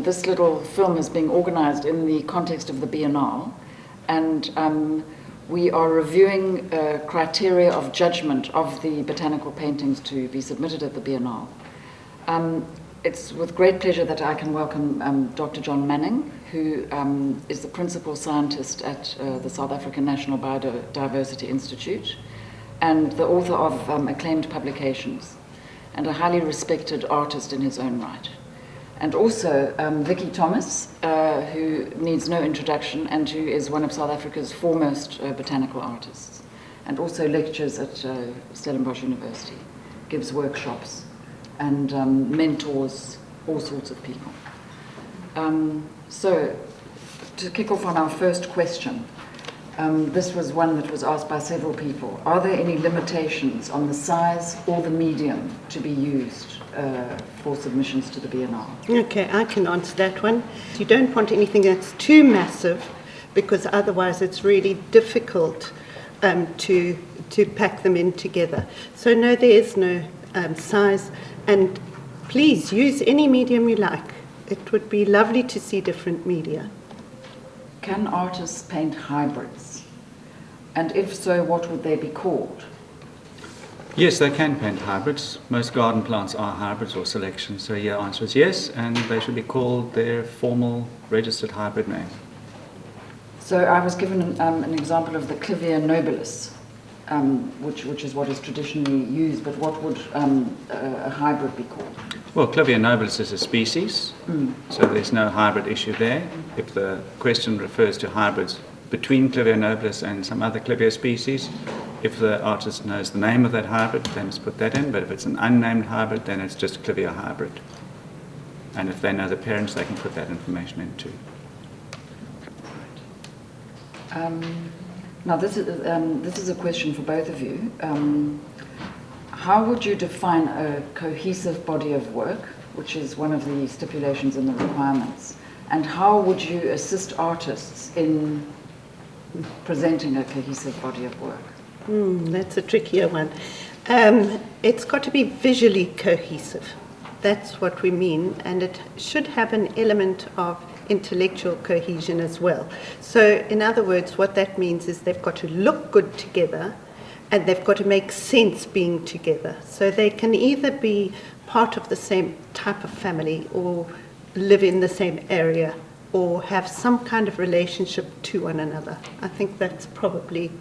this little film is being organized in the context of the Biennale, and we are reviewing criteria of judgment of the botanical paintings to be submitted at the Biennale. It's with great pleasure that I can welcome Dr. John Manning, who is the principal scientist at the South African National Biodiversity Institute and the author of acclaimed publications, and a highly respected artist in his own right. And also Vicki Thomas, who needs no introduction and who is one of South Africa's foremost botanical artists, and also lectures at Stellenbosch University, gives workshops and mentors all sorts of people. So to kick off on our first question, this was one that was asked by several people. Are there any limitations on the size or the medium to be used for submissions to the Biennale? Okay, I can answer that one. You don't want anything that's too massive, because otherwise it's really difficult to pack them in together. So no, there is no size, and please use any medium you like. It would be lovely to see different media. Can artists paint hybrids? And if so, what would they be called? Yes, they can paint hybrids. Most garden plants are hybrids or selections. So your answer is yes, and they should be called their formal registered hybrid name. So I was given an example of the Clivia nobilis, which is what is traditionally used, but what would a hybrid be called? Well, Clivia nobilis is a species, so there's no hybrid issue there. If the question refers to hybrids between Clivia nobilis and some other Clivia species, if the artist knows the name of that hybrid, they must put that in, but if it's an unnamed hybrid, then it's just Clivia hybrid. And if they know the parents, they can put that information in too. Now this is a question for both of you. How would you define a cohesive body of work, which is one of the stipulations in the requirements? And how would you assist artists in presenting a cohesive body of work? That's a trickier one. It's got to be visually cohesive. That's what we mean, and it should have an element of intellectual cohesion as well. So in other words, what that means is they've got to look good together, and they've got to make sense being together. So they can either be part of the same type of family, or live in the same area, or have some kind of relationship to one another. I think that's probably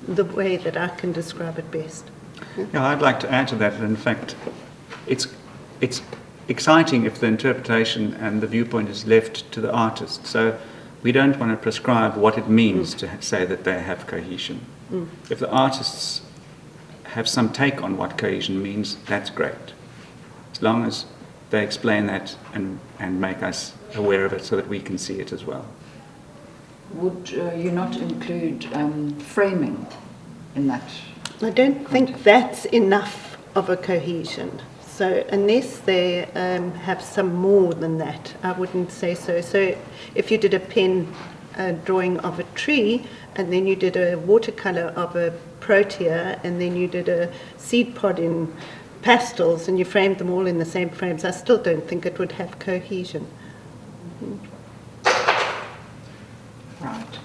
the way that I can describe it best. Yeah, I'd like to add to that. In fact, it's exciting if the interpretation and the viewpoint is left to the artist. So we don't want to prescribe what it means to say that they have cohesion. If the artists have some take on what cohesion means, that's great. As long as they explain that and make us aware of it so that we can see it as well. Would you not include framing in that? I don't think that's enough of a cohesion. So unless they have some more than that, I wouldn't say so. So if you did a pen drawing of a tree, and then you did a watercolor of a protea, and then you did a seed pod in pastels, and you framed them all in the same frames, I still don't think it would have cohesion. Right.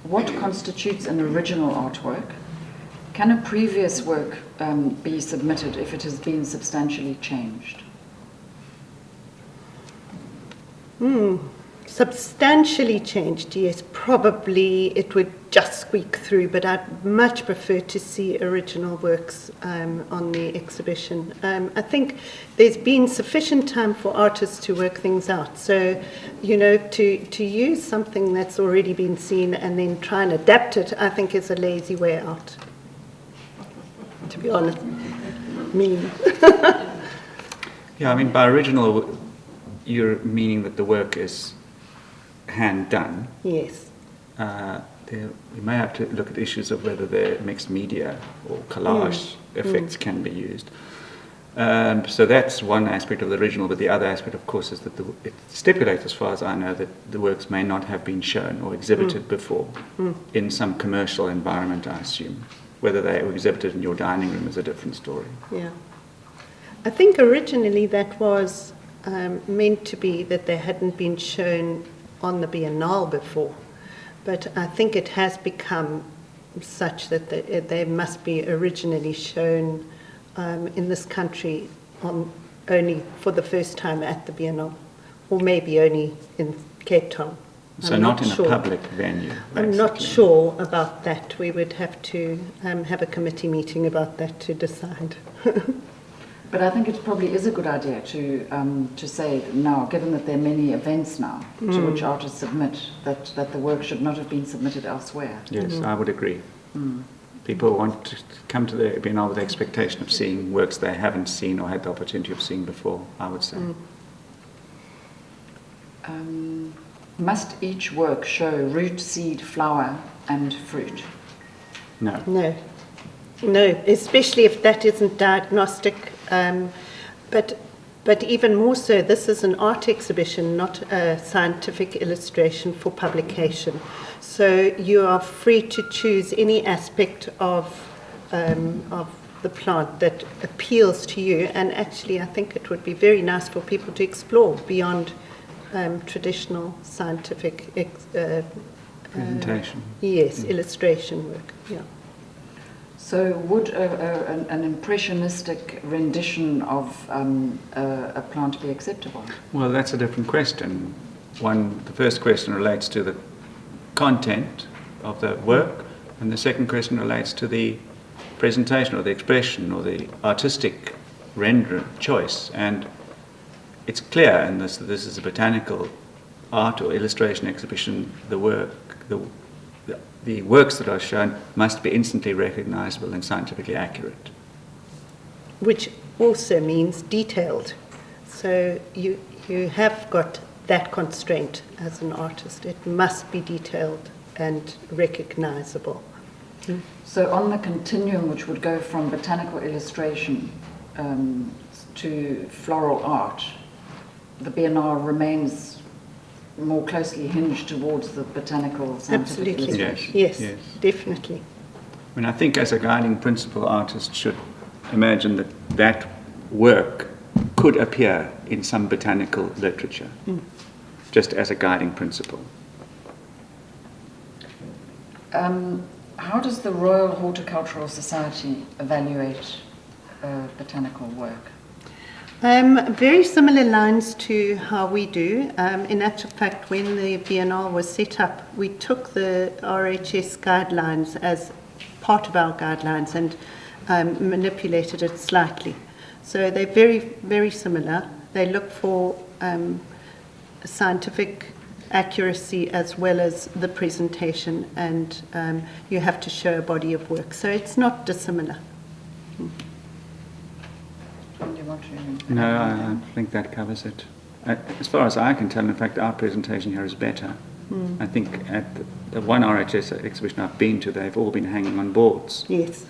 What constitutes an original artwork? Can a previous work be submitted if it has been substantially changed? Substantially changed, yes. Probably it would just squeak through, but I'd much prefer to see original works on the exhibition. I think there's been sufficient time for artists to work things out. So, to use something that's already been seen and then try and adapt it, I think is a lazy way out. To be honest, mean. Yeah, I mean, by original, you're meaning that the work is hand done. Yes. We may have to look at issues of whether they're mixed media or collage effects can be used. So that's one aspect of the original, but the other aspect, of course, is that it stipulates, as far as I know, that the works may not have been shown or exhibited before in some commercial environment, I assume. Whether they were exhibited in your dining room is a different story. Yeah. I think originally that was meant to be that they hadn't been shown on the Biennale before, but I think it has become such that they must be originally shown in this country only for the first time at the Biennale, or maybe only in Cape Town. So not in a public venue. I'm not sure about that. We would have to have a committee meeting about that to decide. But I think it probably is a good idea to say now, given that there are many events now to which artists submit, that the work should not have been submitted elsewhere. Yes, I would agree. People want to come to the Biennale with the expectation of seeing works they haven't seen or had the opportunity of seeing before, I would say. Must each work show root, seed, flower and fruit? No. No, especially if that isn't diagnostic. But even more so, this is an art exhibition, not a scientific illustration for publication. So you are free to choose any aspect of the plant that appeals to you. And actually, I think it would be very nice for people to explore beyond traditional scientific Presentation. illustration work. Yeah. So would an impressionistic rendition of a plant be acceptable? Well, that's a different question. The first question relates to the content of the work, and the second question relates to the presentation or the expression or the artistic render choice. And it's clear in this that this is a botanical art or illustration exhibition. The works that are shown must be instantly recognizable and scientifically accurate. Which also means detailed. So you have got that constraint as an artist. It must be detailed and recognizable. So on the continuum which would go from botanical illustration to floral art, the Biennale remains more closely hinged towards the botanical scientific Absolutely. illustration. Yes, definitely. I mean, I think as a guiding principle, artists should imagine that that work could appear in some botanical literature, just as a guiding principle. How does the Royal Horticultural Society evaluate botanical work? Very similar lines to how we do. In actual fact, when the Biennale was set up, we took the RHS guidelines as part of our guidelines and manipulated it slightly. So they're very, very similar. They look for scientific accuracy as well as the presentation, and you have to show a body of work. So it's not dissimilar. No, I think that covers it. As far as I can tell, in fact, our presentation here is better. I think at the one RHS exhibition I've been to, they've all been hanging on boards. Yes.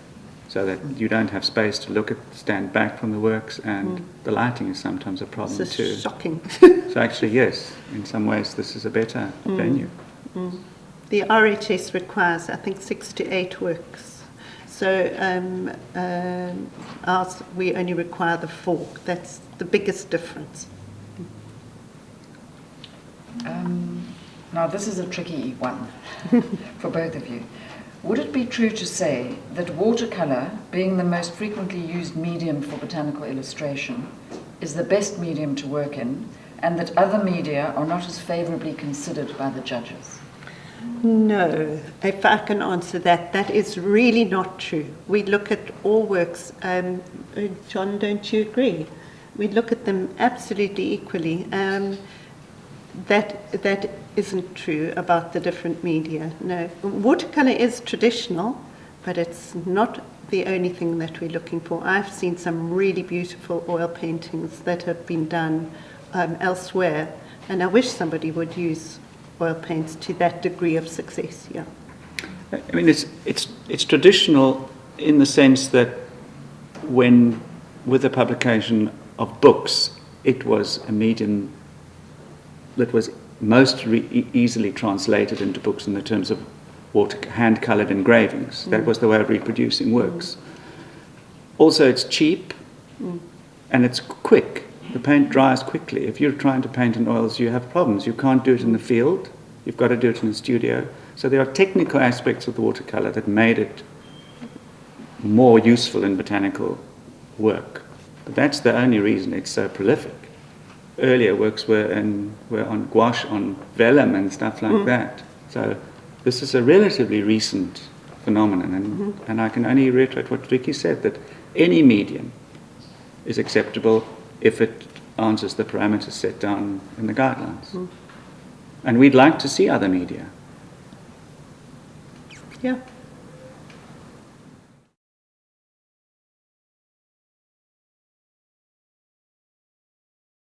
So that you don't have space to stand back from the works, and the lighting is sometimes a problem This too. is shocking. So actually, yes, in some ways this is a better venue. The RHS requires, I think, 6 to 8 works. So ours, we only require the 4. That's the biggest difference. Now this is a tricky one for both of you. Would it be true to say that watercolour, being the most frequently used medium for botanical illustration, is the best medium to work in, and that other media are not as favourably considered by the judges? No, if I can answer that, that is really not true. We look at all works. John, don't you agree? We look at them absolutely equally. That isn't true about the different media. No, watercolour is traditional, but it's not the only thing that we're looking for. I've seen some really beautiful oil paintings that have been done elsewhere, and I wish somebody would use oil paints to that degree of success. Yeah. I mean, it's traditional in the sense that with the publication of books, it was a medium that was most easily translated into books in the terms of hand-coloured engravings. That was the way of reproducing works. Also, it's cheap, and it's quick. The paint dries quickly. If you're trying to paint in oils, you have problems. You can't do it in the field. You've got to do it in the studio. So there are technical aspects of the watercolor that made it more useful in botanical work. But that's the only reason it's so prolific. Earlier works were on gouache, on vellum and stuff like that. So this is a relatively recent phenomenon, and I can only reiterate what Vicky said, that any medium is acceptable if it answers the parameters set down in the guidelines. And we'd like to see other media. Yeah.